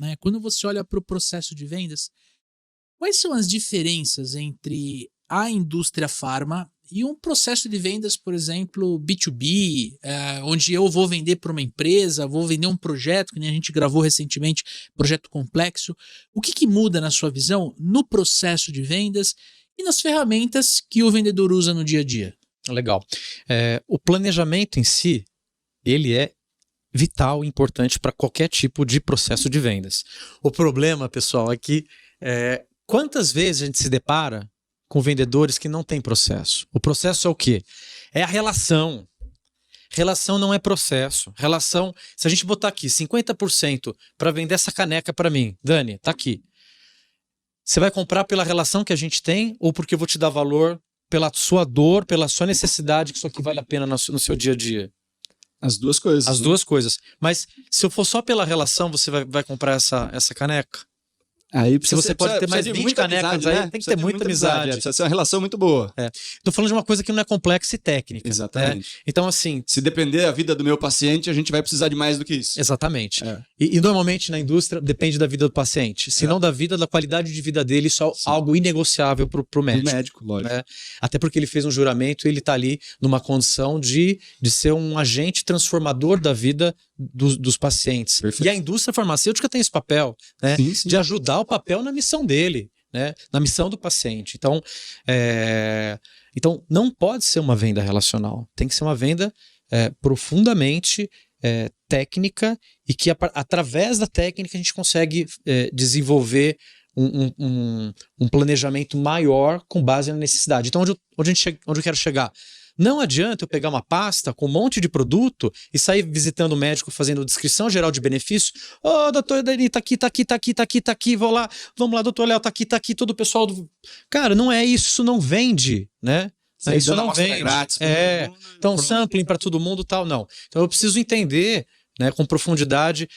né? Quando você olha para o processo de vendas, quais são as diferenças entre a indústria farma e um processo de vendas, por exemplo, B2B, onde eu vou vender para uma empresa, vou vender um projeto, que nem a gente gravou recentemente, projeto complexo. O que muda na sua visão no processo de vendas e nas ferramentas que o vendedor usa no dia a dia? Legal. O planejamento em si, ele é vital e importante para qualquer tipo de processo de vendas. O problema, pessoal, é que quantas vezes a gente se depara com vendedores que não têm processo? O processo é o quê? É a relação. Relação não é processo. Relação, se a gente botar aqui 50% para vender essa caneca para mim, Dani, tá aqui. Você vai comprar pela relação que a gente tem ou porque eu vou te dar valor pela sua dor, pela sua necessidade, que isso aqui vale a pena no seu dia a dia? As duas coisas. As duas coisas. Mas se eu for só pela relação, você vai comprar essa caneca? Aí você pode ter mais 20 canecas amizade, aí, né? tem que ter muita amizade. Precisa ser uma relação muito boa. Tô falando de uma coisa que não é complexa e técnica. Exatamente. Então, assim... Se depender da vida do meu paciente, a gente vai precisar de mais do que isso. Exatamente. E normalmente na indústria depende da vida do paciente. Se não da vida, da qualidade de vida dele, isso é algo inegociável pro médico. O médico, lógico. Até porque ele fez um juramento e ele tá ali numa condição de ser um agente transformador da vida dos pacientes. Perfeito. E a indústria farmacêutica tem esse papel, né? Sim. De ajudar o papel na missão dele, né? Na missão do paciente. Então, não pode ser uma venda relacional. Tem que ser uma venda profundamente técnica e que através da técnica a gente consegue desenvolver um planejamento maior com base na necessidade. Então, onde eu quero chegar? Não adianta eu pegar uma pasta com um monte de produto e sair visitando o médico fazendo descrição geral de benefício. Doutor Dani, tá aqui, vamos lá, doutor Léo, tá aqui, todo o pessoal Cara, não é isso, isso não vende, né? Isso não vende. Grátis, então, sampling para todo mundo tal, não. Então, eu preciso entender, né, com profundidade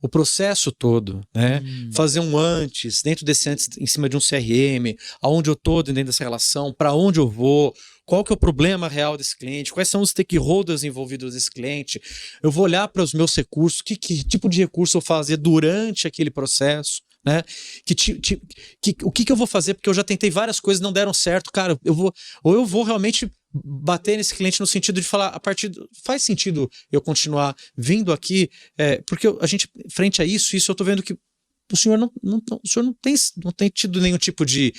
o processo todo, né? Fazer um antes, dentro desse antes, em cima de um CRM, aonde eu estou dentro dessa relação, para onde eu vou, qual que é o problema real desse cliente, quais são os stakeholders envolvidos desse cliente. Eu vou olhar para os meus recursos, que tipo de recurso eu fazer durante aquele processo, né? O que eu vou fazer, porque eu já tentei várias coisas, não deram certo, cara, eu vou realmente bater nesse cliente no sentido de falar, faz sentido eu continuar vindo aqui, porque a gente, frente a isso eu tô vendo que o senhor não tem tido nenhum tipo de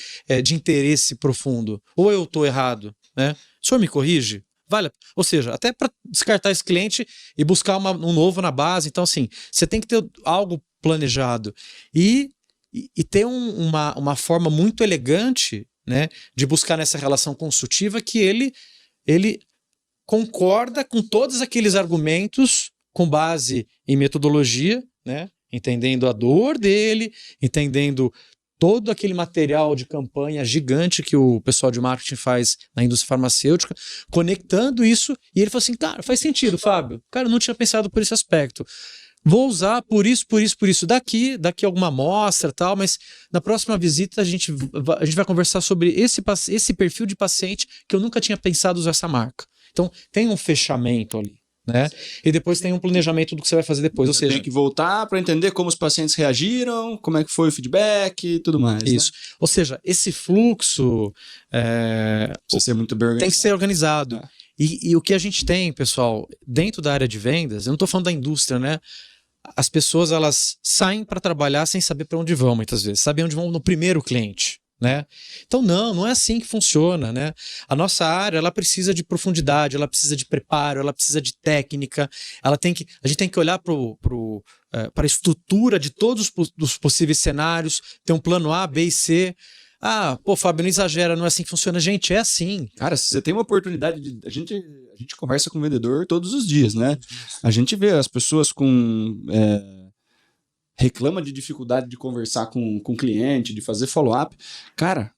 interesse profundo, ou eu tô errado, né? O senhor me corrige? Ou seja, até para descartar esse cliente e buscar um novo na base. Então, assim, você tem que ter algo planejado e ter uma forma muito elegante, né, de buscar nessa relação consultiva que ele concorda com todos aqueles argumentos com base em metodologia, né, entendendo a dor dele, entendendo todo aquele material de campanha gigante que o pessoal de marketing faz na indústria farmacêutica, conectando isso, e ele falou assim, cara, faz sentido, Fábio. Cara, eu não tinha pensado por esse aspecto. Vou usar por isso. Daqui alguma amostra e tal, mas na próxima visita a gente vai conversar sobre esse perfil de paciente que eu nunca tinha pensado usar essa marca. Então, tem um fechamento ali, né? E depois tem um planejamento do que você vai fazer depois. Ou seja, tem que voltar para entender como os pacientes reagiram, como é que foi o feedback e tudo mais. Isso. Né? Ou seja, esse fluxo precisa ser muito bem organizado. Tem que ser organizado. E o que a gente tem, pessoal, dentro da área de vendas, eu não estou falando da indústria, né? As pessoas, elas saem para trabalhar sem saber para onde vão, muitas vezes. Sabem onde vão no primeiro cliente, né? Então, não é assim que funciona, né? A nossa área, ela precisa de profundidade, ela precisa de preparo, ela precisa de técnica. A gente tem que olhar para a estrutura de todos os possíveis cenários, ter um plano A, B e C. Fábio, não exagera, não é assim que funciona. Gente, é assim. Cara, se você tem uma oportunidade a gente conversa com o vendedor todos os dias, né? A gente vê as pessoas reclama de dificuldade de conversar com o cliente, de fazer follow-up. Cara,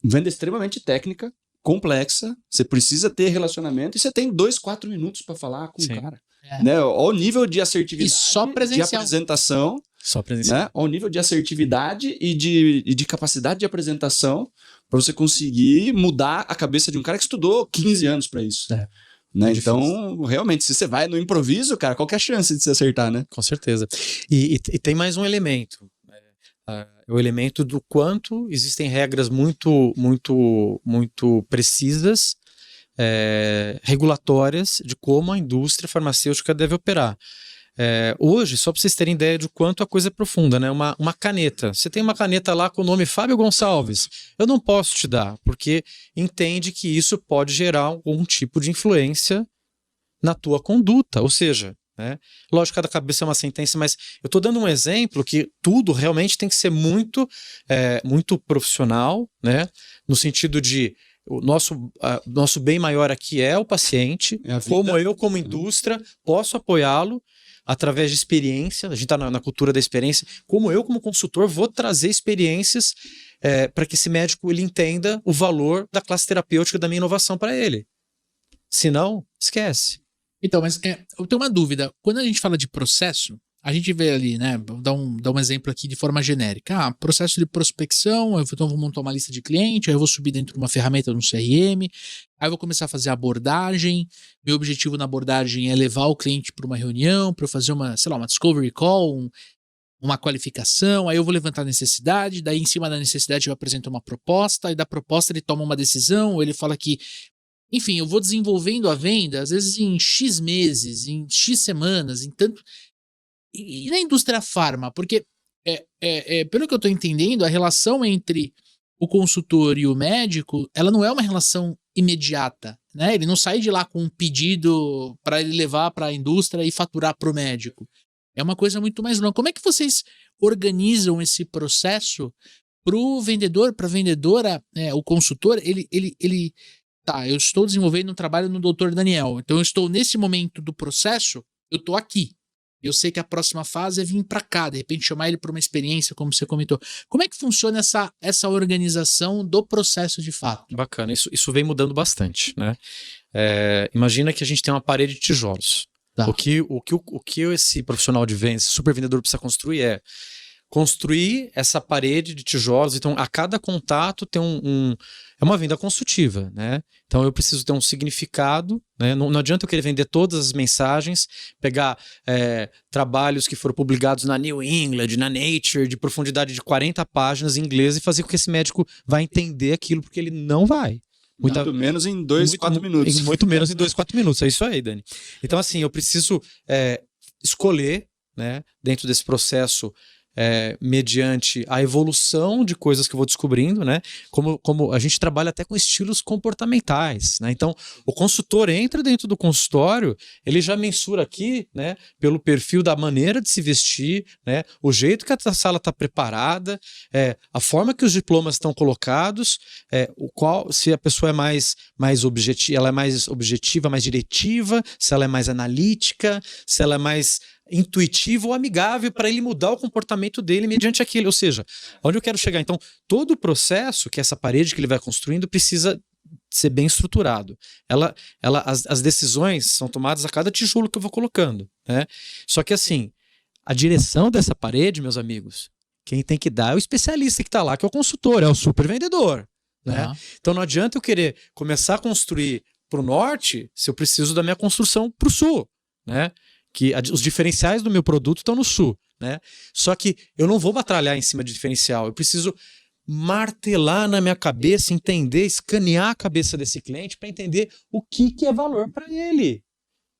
venda extremamente técnica, complexa, você precisa ter relacionamento e você tem 2-4 minutos para falar com o cara. Né? Ao nível de assertividade, e só presencial. de apresentação. Só presencial. Né? Ao nível de assertividade e de capacidade de apresentação para você conseguir mudar a cabeça de um cara que estudou 15 anos para isso. Né? É difícil. Então, realmente, se você vai no improviso, cara, qual que é a chance de você acertar, né? Com certeza. E tem mais um elemento. O elemento do quanto existem regras muito precisas, regulatórias, de como a indústria farmacêutica deve operar. Hoje, só para vocês terem ideia de quanto a coisa é profunda, né? Uma caneta. Você tem uma caneta lá com o nome Fábio Gonçalves. Eu não posso te dar, porque entende que isso pode gerar algum tipo de influência na tua conduta. Ou seja, né? Lógico, cada cabeça é uma sentença, mas eu estou dando um exemplo que tudo realmente tem que ser muito profissional, né? No sentido de o nosso bem maior aqui é o paciente, como eu, como indústria, posso apoiá-lo através de experiência. A gente está na cultura da experiência. Como eu, como consultor, vou trazer experiências para que esse médico ele entenda o valor da classe terapêutica da minha inovação para ele. Se não, esquece. Então, mas eu tenho uma dúvida. Quando a gente fala de processo, a gente vê ali, né? Vou dar um exemplo aqui de forma genérica. Processo de prospecção, então eu vou montar uma lista de cliente, aí eu vou subir dentro de uma ferramenta no CRM, aí eu vou começar a fazer abordagem. Meu objetivo na abordagem é levar o cliente para uma reunião, para eu fazer uma discovery call, uma qualificação, aí eu vou levantar a necessidade, daí em cima da necessidade eu apresento uma proposta, e da proposta ele toma uma decisão, ou ele fala que, enfim, eu vou desenvolvendo a venda, às vezes em X meses, em X semanas, em tanto... E na indústria farma, porque pelo que eu estou entendendo, a relação entre o consultor e o médico, ela não é uma relação imediata, né? Ele não sai de lá com um pedido para ele levar para a indústria e faturar para o médico. É uma coisa muito mais longa. Como é que vocês organizam esse processo para o vendedor, para a vendedora, o consultor, tá, eu estou desenvolvendo um trabalho no Dr. Daniel, então eu estou nesse momento do processo, eu estou aqui. Eu sei que a próxima fase é vir para cá, de repente chamar ele para uma experiência, como você comentou. Como é que funciona essa organização do processo de fato? Bacana, isso vem mudando bastante, né? Imagina que a gente tem uma parede de tijolos. Tá. O que esse profissional de vendas, esse super vendedor precisa construir é construir essa parede de tijolos. Então, a cada contato tem é uma venda consultiva, né? Então, eu preciso ter um significado, né? Não adianta eu querer vender todas as mensagens, pegar trabalhos que foram publicados na New England, na Nature, de profundidade de 40 páginas em inglês e fazer com que esse médico vá entender aquilo, porque ele não vai. Muito menos em 2, 4 minutos. Muito menos em 2, 4 minutos. É isso aí, Dani. Então, assim, eu preciso escolher, né, dentro desse processo, mediante a evolução de coisas que eu vou descobrindo, né? Como a gente trabalha até com estilos comportamentais, né? Então, o consultor entra dentro do consultório, ele já mensura aqui, né, pelo perfil da maneira de se vestir, né, o jeito que a sala está preparada, a forma que os diplomas estão colocados, se a pessoa é mais objetiva, ela é mais objetiva, mais diretiva, se ela é mais analítica, se ela é mais intuitivo ou amigável para ele mudar o comportamento dele mediante aquilo. Ou seja, onde eu quero chegar? Então, todo o processo, que é essa parede que ele vai construindo, precisa ser bem estruturado. As decisões são tomadas a cada tijolo que eu vou colocando, né? Só que assim, a direção dessa parede, meus amigos, quem tem que dar é o especialista que está lá, que é o consultor, é o super vendedor, né? Uhum. Então não adianta eu querer começar a construir para o norte se eu preciso da minha construção para o sul, né? Que os diferenciais do meu produto estão no sul, né? Só que eu não vou batalhar em cima de diferencial, eu preciso martelar na minha cabeça, entender, escanear a cabeça desse cliente para entender o que é valor para ele.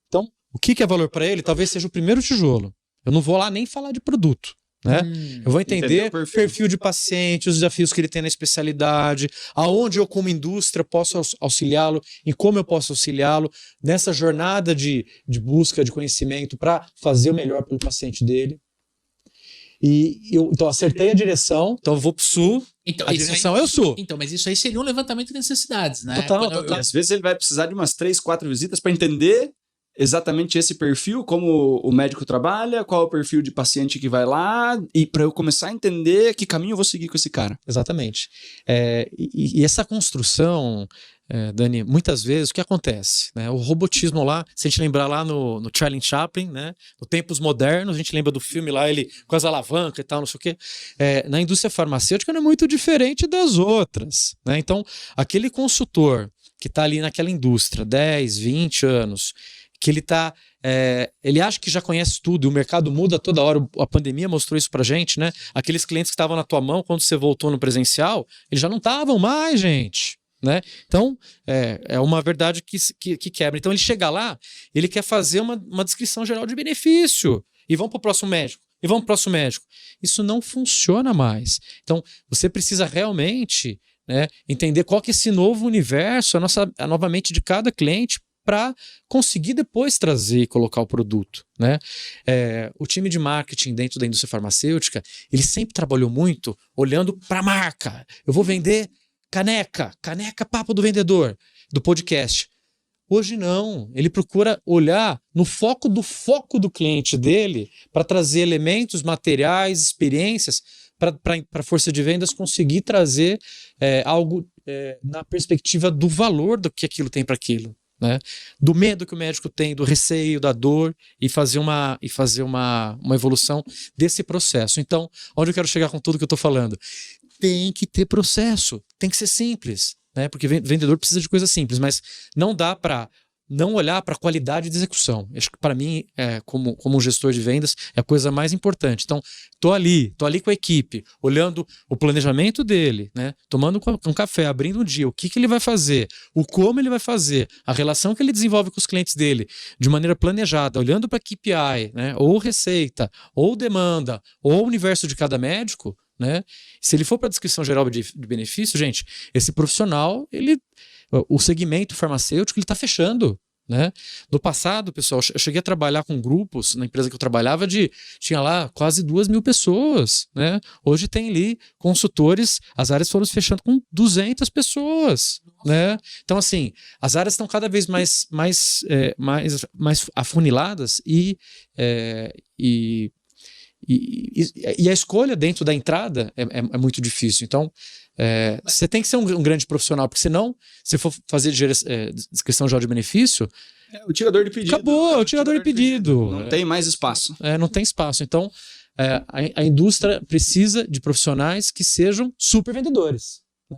Então, o que é valor para ele talvez seja o primeiro tijolo. Eu não vou lá nem falar de produto, né? Eu vou entender o perfil de paciente, os desafios que ele tem na especialidade, aonde eu como indústria posso auxiliá-lo, em como eu posso auxiliá-lo nessa jornada de busca de conhecimento para fazer o melhor pelo paciente dele. Então acertei a direção, então eu vou pro sul, então, a direção é o sul. Então, mas isso aí seria um levantamento de necessidades, né? Total. Às vezes ele vai precisar de umas 3, 4 visitas para entender exatamente esse perfil, como o médico trabalha, qual é o perfil de paciente que vai lá, e para eu começar a entender que caminho eu vou seguir com esse cara. Exatamente. E essa construção, Dani, muitas vezes o que acontece? Né? O robotismo lá, se a gente lembrar lá no Charlie Chaplin, né? No Tempos Modernos, a gente lembra do filme lá, ele com as alavancas e tal, não sei o quê. Na indústria farmacêutica não é muito diferente das outras. Né? Então, aquele consultor que está ali naquela indústria, 10, 20 anos, que ele acha que já conhece tudo, e o mercado muda toda hora, a pandemia mostrou isso pra gente, né? Aqueles clientes que estavam na tua mão quando você voltou no presencial, eles já não estavam mais, gente. Né? Então, é uma verdade que quebra. Então, ele chega lá, ele quer fazer uma descrição geral de benefício, e vão para o próximo médico, e vão para o próximo médico. Isso não funciona mais. Então, você precisa realmente, né, entender qual que é esse novo universo, a nova mente de cada cliente, para conseguir depois trazer e colocar o produto. Né? O time de marketing dentro da indústria farmacêutica, ele sempre trabalhou muito olhando para a marca. Eu vou vender caneca papo do vendedor, do podcast. Hoje não, ele procura olhar no foco do cliente dele para trazer elementos, materiais, experiências para a força de vendas conseguir trazer algo na perspectiva do valor do que aquilo tem para aquilo. Né? Do medo que o médico tem, do receio, da dor, e fazer uma evolução desse processo. Então, onde eu quero chegar com tudo que eu estou falando? Tem que ter processo, tem que ser simples, né? Porque vendedor precisa de coisa simples, mas não dá para não olhar para a qualidade de execução. Acho que para mim, como um gestor de vendas, é a coisa mais importante. Então, tô ali com a equipe, olhando o planejamento dele, né? Tomando um café, abrindo um dia, o que ele vai fazer, o como ele vai fazer, a relação que ele desenvolve com os clientes dele, de maneira planejada, olhando para KPI, né? Ou receita, ou demanda, ou o universo de cada médico. Né? Se ele for para a descrição geral de benefício, gente, esse profissional, o segmento farmacêutico, ele está fechando. Né? No passado, pessoal, eu cheguei a trabalhar com grupos, na empresa que eu trabalhava, tinha lá quase 2.000 pessoas. Né? Hoje tem ali consultores, as áreas foram se fechando com 200 pessoas. Né? Então, assim, as áreas estão cada vez mais afuniladas e a escolha dentro da entrada é muito difícil. Então, você tem que ser um grande profissional, porque senão, se for fazer descrição geral de benefício, o tirador de pedido. Acabou, o tirador de pedido. Não tem mais espaço. Não tem espaço. Então, a indústria precisa de profissionais que sejam super vendedores. Né?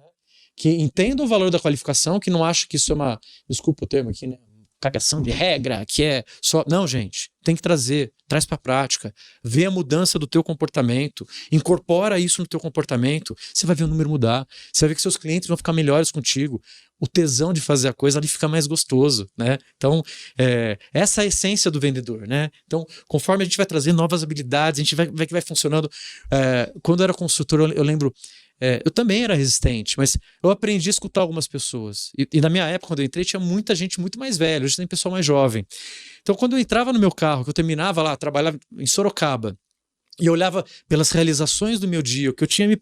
Que entendam o valor da qualificação, que não achem que isso é desculpa o termo aqui, né? Cagação de regra, que é só... Não, gente, tem que traz para a prática, vê a mudança do teu comportamento, incorpora isso no teu comportamento, você vai ver o número mudar, você vai ver que seus clientes vão ficar melhores contigo, o tesão de fazer a coisa ali fica mais gostoso, né? Então, essa é a essência do vendedor, né? Então, conforme a gente vai trazer novas habilidades, a gente vai ver que vai funcionando. Quando eu era consultor, eu lembro... eu também era resistente, mas eu aprendi a escutar algumas pessoas. E na minha época, quando eu entrei, tinha muita gente muito mais velha, hoje tem pessoal mais jovem. Então, quando eu entrava no meu carro, que eu terminava lá, trabalhava em Sorocaba, e eu olhava pelas realizações do meu dia, o que eu tinha me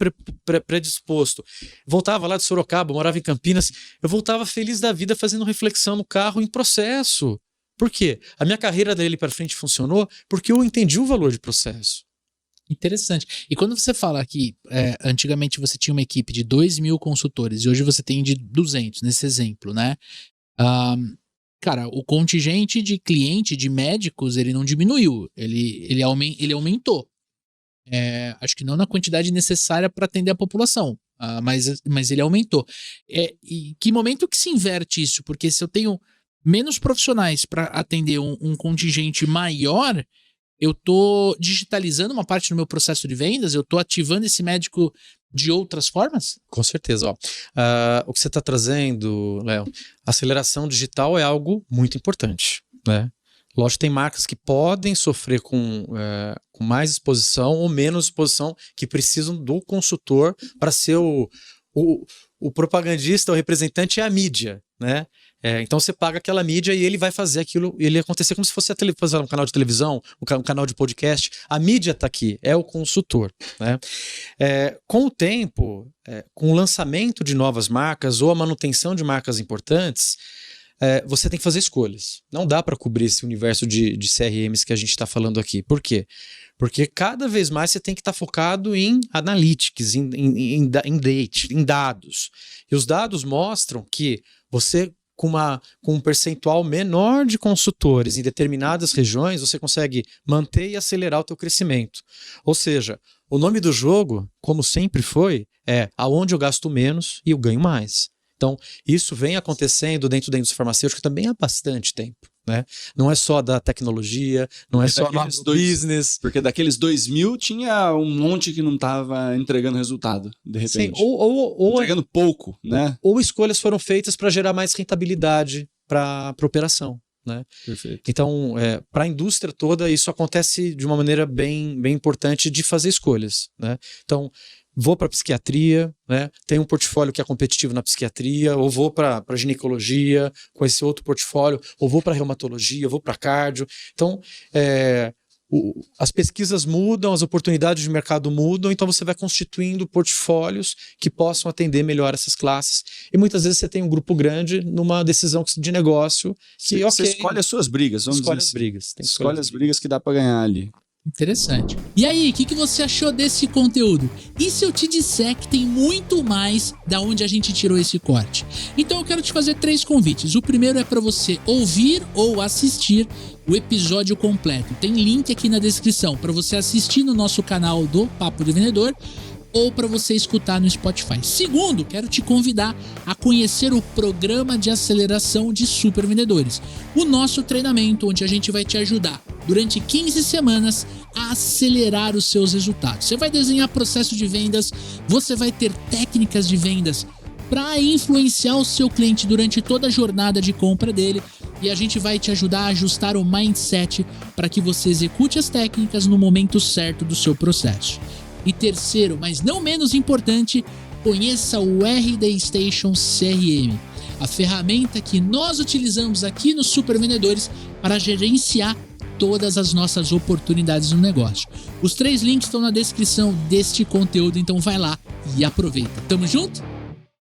predisposto, voltava lá de Sorocaba, morava em Campinas, eu voltava feliz da vida fazendo reflexão no carro em processo. Por quê? A minha carreira dele para frente funcionou porque eu entendi o valor de processo. Interessante. E quando você fala que antigamente você tinha uma equipe de 2.000 consultores e hoje você tem de 200, nesse exemplo, né? Cara, o contingente de cliente, de médicos, ele não diminuiu, ele aumentou. Acho que não na quantidade necessária para atender a população, mas ele aumentou. E que momento que se inverte isso? Porque se eu tenho menos profissionais para atender um contingente maior, eu tô digitalizando uma parte do meu processo de vendas, eu tô ativando esse médico de outras formas? Com certeza. O que você está trazendo, Léo, aceleração digital é algo muito importante, né? Lógico, tem marcas que podem sofrer com mais exposição ou menos exposição, que precisam do consultor para ser o propagandista, o representante é a mídia, né? Então você paga aquela mídia e ele vai fazer aquilo, ele acontecer como se fosse um canal de televisão, um canal de podcast. A mídia está aqui, é o consultor, né? Com o tempo, com o lançamento de novas marcas ou a manutenção de marcas importantes, você tem que fazer escolhas. Não dá para cobrir esse universo de CRMs que a gente está falando aqui. Por quê? Porque cada vez mais você tem que estar focado em analytics, em dados. E os dados mostram que você, com um percentual menor de consultores em determinadas regiões, você consegue manter e acelerar o teu crescimento. Ou seja, o nome do jogo, como sempre foi, é aonde eu gasto menos e eu ganho mais. Então, isso vem acontecendo dentro da indústria farmacêutica também há bastante tempo, né? Não é só da tecnologia, não é só do business. Porque daqueles 2.000 tinha um monte que não estava entregando resultado, de repente. Sim, ou entregando pouco, né? Ou escolhas foram feitas para gerar mais rentabilidade para a operação, né? Perfeito. Então, para a indústria toda, isso acontece de uma maneira bem importante de fazer escolhas, né? Então, vou para psiquiatria, né? Tem um portfólio que é competitivo na psiquiatria, ou vou para ginecologia com esse outro portfólio, ou vou para reumatologia, ou vou para cardio. Então, as pesquisas mudam, as oportunidades de mercado mudam, então você vai constituindo portfólios que possam atender melhor essas classes. E muitas vezes você tem um grupo grande numa decisão de negócio que, você escolhe as suas brigas, vamos dizer assim. Escolhe as brigas que dá para ganhar ali. Interessante. E aí, o que você achou desse conteúdo? E se eu te disser que tem muito mais da onde a gente tirou esse corte? Então eu quero te fazer 3 convites. O primeiro é para você ouvir ou assistir o episódio completo. Tem link aqui na descrição para você assistir no nosso canal do Papo de Vendedor ou para você escutar no Spotify. Segundo, quero te convidar a conhecer o programa de aceleração de super vendedores. O nosso treinamento, onde a gente vai te ajudar durante 15 semanas a acelerar os seus resultados. Você vai desenhar processo de vendas, você vai ter técnicas de vendas para influenciar o seu cliente durante toda a jornada de compra dele, e a gente vai te ajudar a ajustar o mindset para que você execute as técnicas no momento certo do seu processo. E terceiro, mas não menos importante, conheça o RD Station CRM, a ferramenta que nós utilizamos aqui nos Super Vendedores para gerenciar todas as nossas oportunidades no negócio. Os 3 links estão na descrição deste conteúdo, então vai lá e aproveita. Tamo junto?